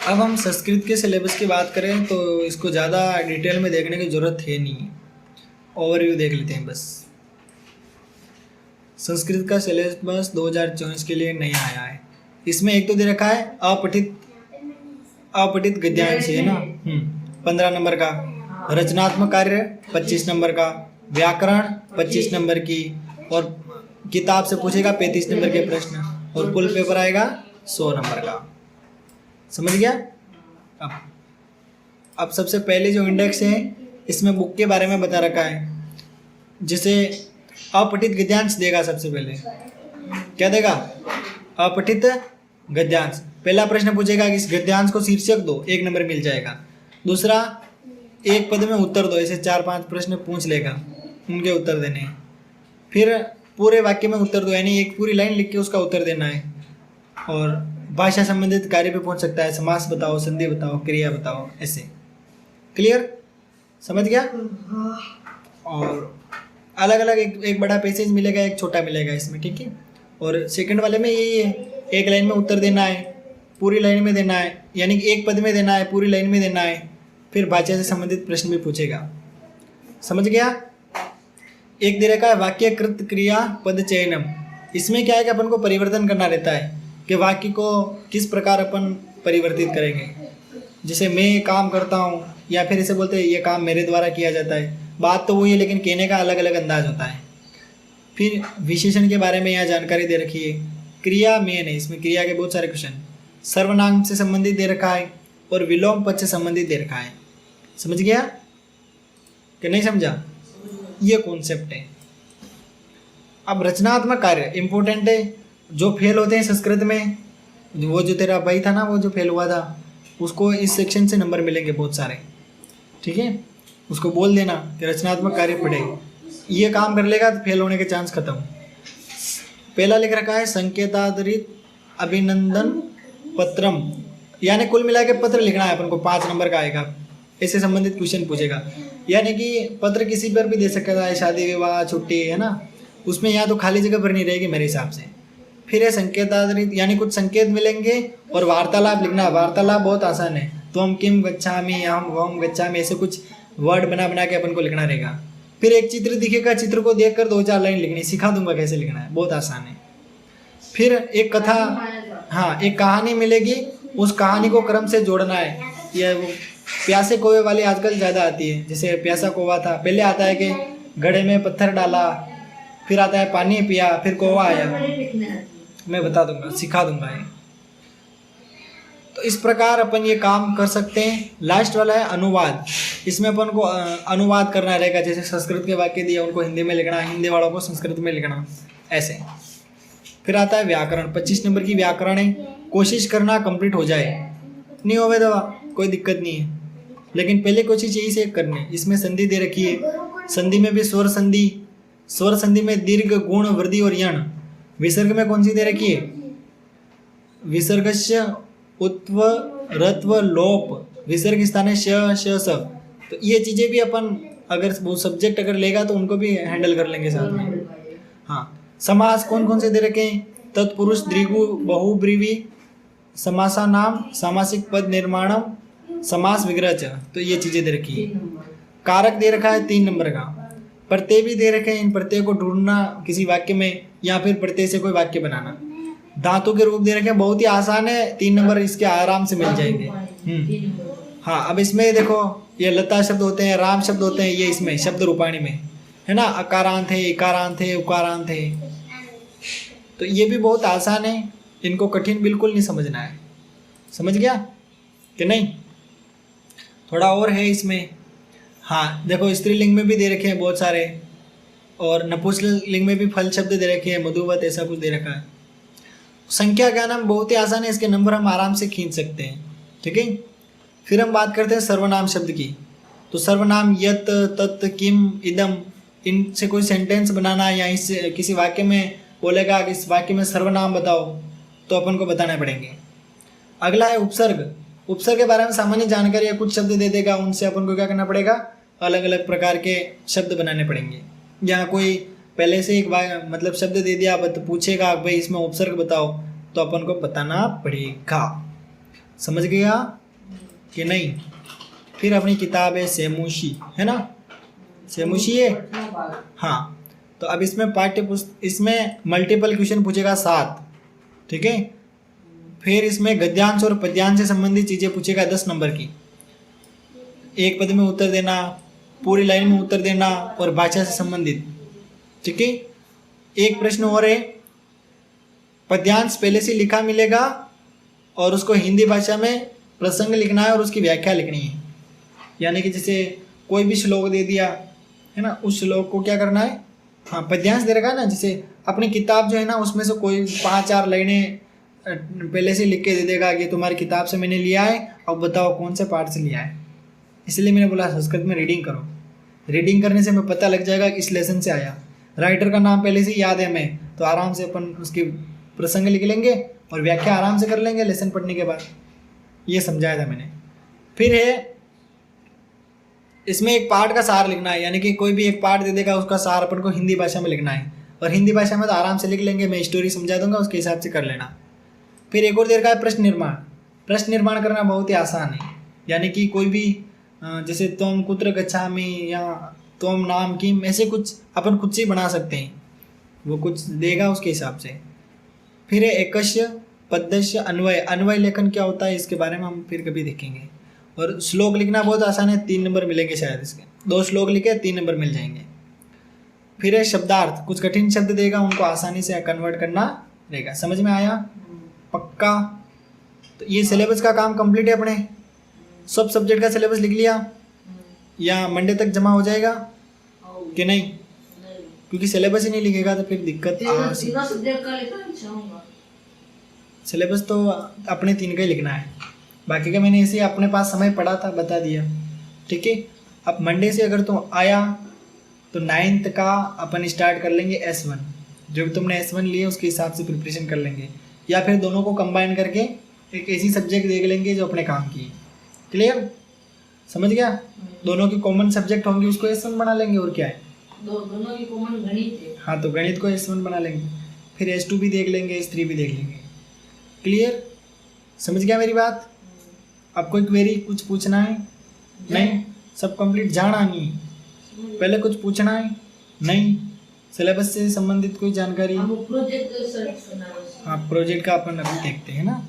अब हम संस्कृत के सिलेबस की बात करें तो इसको ज़्यादा डिटेल में देखने की ज़रूरत है नहीं, ओवरव्यू देख लेते हैं बस। संस्कृत का सिलेबस 2024 के लिए नया आया है। इसमें एक तो दे रखा है अपठित गद्यांश है ना, 15 नंबर का, रचनात्मक कार्य 25 नंबर का, व्याकरण 25 नंबर की, और किताब से पूछेगा 35 नंबर के प्रश्न, और कुल पेपर आएगा 100 नंबर का। समझ गया? अब सबसे पहले जो इंडेक्स है इसमें बुक के बारे में बता रखा है, जिसे अपठित गद्यांश देगा। सबसे पहले क्या देगा? अपठित गद्यांश। पहला प्रश्न पूछेगा कि इस गद्यांश को शीर्षक दो, 1 नंबर मिल जाएगा। दूसरा, एक पद में उत्तर दो, ऐसे 4-5 प्रश्न पूछ लेगा, उनके उत्तर देने हैं। फिर पूरे वाक्य में उत्तर दो, यानी एक पूरी लाइन लिख के उसका उत्तर देना है। और भाषा संबंधित कार्य पे पहुंच सकता है, समास बताओ, संधि बताओ, क्रिया बताओ, ऐसे। क्लियर? समझ गया? और अलग अलग एक बड़ा पैसेज मिलेगा, एक छोटा मिलेगा इसमें, ठीक है। और सेकंड वाले में यही है, एक लाइन में उत्तर देना है, पूरी लाइन में देना है, यानी कि एक पद में देना है, पूरी लाइन में देना है। फिर भाषा से संबंधित प्रश्न भी पूछेगा। समझ गया? एक दे रखा है वाक्यकृत क्रिया पद चयनम। इसमें क्या है कि अपन को परिवर्तन करना रहता है कि वाक्य को किस प्रकार अपन परिवर्तित करेंगे। जैसे मैं काम करता हूँ, या फिर इसे बोलते हैं ये काम मेरे द्वारा किया जाता है। बात तो वही है, लेकिन कहने का अलग अलग अंदाज होता है। फिर विशेषण के बारे में यहाँ जानकारी दे रखी है। क्रिया मेन है, इसमें क्रिया के बहुत सारे क्वेश्चन। सर्वनाम से संबंधित दे रखा है और विलोम पद से संबंधित दे रखा है। समझ गया कि नहीं समझा? ये कॉन्सेप्ट है। अब रचनात्मक कार्य इंपॉर्टेंट है। जो फेल होते हैं संस्कृत में, वो जो तेरा भाई था ना, वो जो फेल हुआ था, उसको इस सेक्शन से नंबर मिलेंगे बहुत सारे, ठीक है। उसको बोल देना कि रचनात्मक कार्य पढ़े, ये काम कर लेगा तो फेल होने के चांस खत्म। पहला लिख रखा है संकेताधारित अभिनंदन पत्रम, यानी कुल मिला के पत्र लिखना है अपन को, 5 नंबर का आएगा। इससे संबंधित क्वेश्चन पूछेगा, यानी कि पत्र किसी पर भी दे सकता है, शादी विवाह छुट्टी, है ना, उसमें यहाँ तो खाली जगह भरनी रहेगी मेरे हिसाब से। फिर है संकेताधारित, यानी कुछ संकेत मिलेंगे, और वार्तालाप लिखना। वार्तालाप बहुत आसान है, त्वम किम गच्छामि, अहम वम गच्छामि, ऐसे कुछ वर्ड बना बना के अपन को लिखना रहेगा। फिर एक चित्र दिखेगा, चित्र को देखकर 2-4 लाइन लिखनी, सिखा दूंगा कैसे लिखना है, बहुत आसान है। फिर एक कथा, हाँ, एक कहानी मिलेगी, उस कहानी को क्रम से जोड़ना है। ये वो प्यासे कौवे वाली आजकल ज़्यादा आती है। जैसे प्यासा कौवा था, पहले आता है कि घड़े में पत्थर डाला, फिर आता है पानी पिया, फिर कौवा आया। मैं बता दूंगा, सिखा दूंगा ये। तो इस प्रकार अपन ये काम कर सकते हैं। लास्ट वाला है अनुवाद। इसमें अपन को अनुवाद करना रहेगा। जैसे संस्कृत के वाक्य दिए, उनको हिंदी में लिखना, हिंदी वालों को संस्कृत में लिखना, ऐसे। फिर आता है व्याकरण, 25 नंबर की व्याकरण है। कोशिश करना कंप्लीट हो जाए, नहीं होवे तो कोई दिक्कत नहीं है, लेकिन पहले कोशिश यही से करनी है। इसमें संधि दे रखी है, संधि में भी स्वर संधि। स्वर संधि में दीर्घ, गुण, वृद्धि और यण। विसर्ग में कौन सी दे रखी है? विसर्गस्य उत्व, रत्व, लोप। विसर्ग स्थान है श, श, स। तो ये चीज़ें भी अपन अगर वो सब्जेक्ट अगर लेगा तो उनको भी हैंडल कर लेंगे साथ में। हाँ, समास कौन कौन से दे रखे हैं? तत्पुरुष, द्विगु, बहुब्रीहि, समासा नाम, सामासिक पद निर्माणम, समास विग्रह च। तो ये चीज़ें दे रखी है। कारक दे रखा है 3 नंबर का। प्रत्यय भी दे रखे हैं, इन प्रत्यय को ढूंढना किसी वाक्य में, या फिर प्रत्यय से कोई वाक्य बनाना। धातु के रूप दे रखे हैं, बहुत ही आसान है, 3 नंबर इसके आराम से मिल जाएंगे। हाँ, अब इसमें देखो, ये लता शब्द होते हैं, राम शब्द होते हैं, ये इसमें शब्द रूपाणी में है ना। अकारांत है, इकारांत है, उकारांत है। तो ये भी बहुत आसान है, इनको कठिन बिल्कुल नहीं समझना है। समझ गया कि नहीं? थोड़ा और है इसमें। हाँ देखो, स्त्रीलिंग में भी दे रखे हैं बहुत सारे, और नपुंसकलिंग में भी फल शब्द दे रखे हैं, मधुवत, ऐसा कुछ दे रखा है। संख्या का नाम बहुत ही आसान है, इसके नंबर हम आराम से खींच सकते हैं, ठीक है। फिर हम बात करते हैं सर्वनाम शब्द की। तो सर्वनाम यत, तत्, किम, इदम, इनसे कोई सेंटेंस बनाना, या इस किसी वाक्य में बोलेगा कि इस वाक्य में सर्वनाम बताओ, तो अपन को बताने पड़ेंगे। अगला है उपसर्ग। उपसर्ग के बारे में सामान्य जानकारी या कुछ शब्द दे देगा, उनसे अपन को क्या करना पड़ेगा? अलग अलग प्रकार के शब्द बनाने पड़ेंगे। यहाँ कोई पहले से एक मतलब शब्द दे दिया, तो पूछेगा भाई इसमें उपसर्ग बताओ, तो अपन को बताना पड़ेगा। समझ गया कि नहीं? फिर अपनी किताब है सेमुशी, है ना, सेमुशी है। हाँ, तो अब इसमें पाठ्य पुस्तक, इसमें मल्टीपल क्वेश्चन पूछेगा 7, ठीक है। फिर इसमें गद्यांश और पद्यांश से संबंधित चीज़ें पूछेगा 10 नंबर की। एक पद में उत्तर देना, पूरी लाइन में उत्तर देना और भाषा से संबंधित, ठीक है। एक प्रश्न और है, पद्यांश पहले से लिखा मिलेगा और उसको हिंदी भाषा में प्रसंग लिखना है और उसकी व्याख्या लिखनी है। यानी कि जैसे कोई भी श्लोक दे दिया है ना, उस श्लोक को क्या करना है, हाँ पद्यांश दे रखा है ना, जैसे अपनी किताब जो है ना उसमें से कोई 5-4 लाइनें पहले से लिख के दे देगा कि तुम्हारी किताब से मैंने लिया है, अब बताओ कौन से पार्ट से लिया है। इसलिए मैंने बोला संस्कृत में रीडिंग करो, रीडिंग करने से हमें पता लग जाएगा कि इस लेसन से आया। राइटर का नाम पहले से याद है हमें, तो आराम से अपन उसकी प्रसंग लिख लेंगे और व्याख्या आराम से कर लेंगे लेसन पढ़ने के बाद। ये समझाया था मैंने। फिर है इसमें एक पार्ट का सार लिखना है, यानी कि कोई भी एक पार्ट दे देगा, उसका सार अपन को हिंदी भाषा में लिखना है, और हिंदी भाषा में तो आराम से लिख लेंगे, मैं स्टोरी समझा दूंगा, उसके हिसाब से कर लेना। फिर एक और दे रखा है प्रश्न निर्माण। प्रश्न निर्माण करना बहुत ही आसान है, यानी कि कोई भी जैसे तुम कुत्र गच्छामि या तुम नाम की, ऐसे कुछ अपन खुद से ही बना सकते हैं, वो कुछ देगा उसके हिसाब से। फिर है एकस्य पद्यस्य अन्वय। अन्वय लेखन क्या होता है इसके बारे में हम फिर कभी देखेंगे। और श्लोक लिखना बहुत आसान है, 3 नंबर मिलेंगे शायद इसके, 2 श्लोक लिखे 3 नंबर मिल जाएंगे। फिर है शब्दार्थ, कुछ कठिन शब्द देगा उनको आसानी से कन्वर्ट करना रहेगा। समझ में आया? पक्का? तो ये सिलेबस का काम कंप्लीट है अपने, सब सब्जेक्ट का सिलेबस लिख लिया, या मंडे तक जमा हो जाएगा कि नहीं? क्योंकि सिलेबस ही नहीं लिखेगा तो फिर दिक्कत आ सिलेबस तो अपने 3 का ही लिखना है, बाकी का मैंने इसे अपने पास समय पड़ा था बता दिया, ठीक है। अब मंडे से अगर तुम आया तो 9th का अपन स्टार्ट कर लेंगे S1, जो भी तुमने S1 लिए उसके हिसाब से प्रिपरेशन कर लेंगे, या फिर दोनों को कंबाइन करके एक ऐसी सब्जेक्ट देख लेंगे जो अपने काम की। क्लियर? समझ गया? दोनों की कॉमन सब्जेक्ट होंगी उसको S1 बना लेंगे, और क्या है, दोनों की कॉमन गणित है। हाँ, तो गणित को S1 बना लेंगे, फिर S2 भी देख लेंगे, S3 भी देख लेंगे। क्लियर? समझ गया मेरी बात? अब कोई क्वेरी कुछ पूछना है? नहीं, सब कंप्लीट जाना नहीं, पहले कुछ पूछना है? नहीं, सिलेबस से संबंधित कोई जानकारी? प्रोजेक्ट, हाँ, प्रोजेक्ट का अपन अभी देखते हैं ना।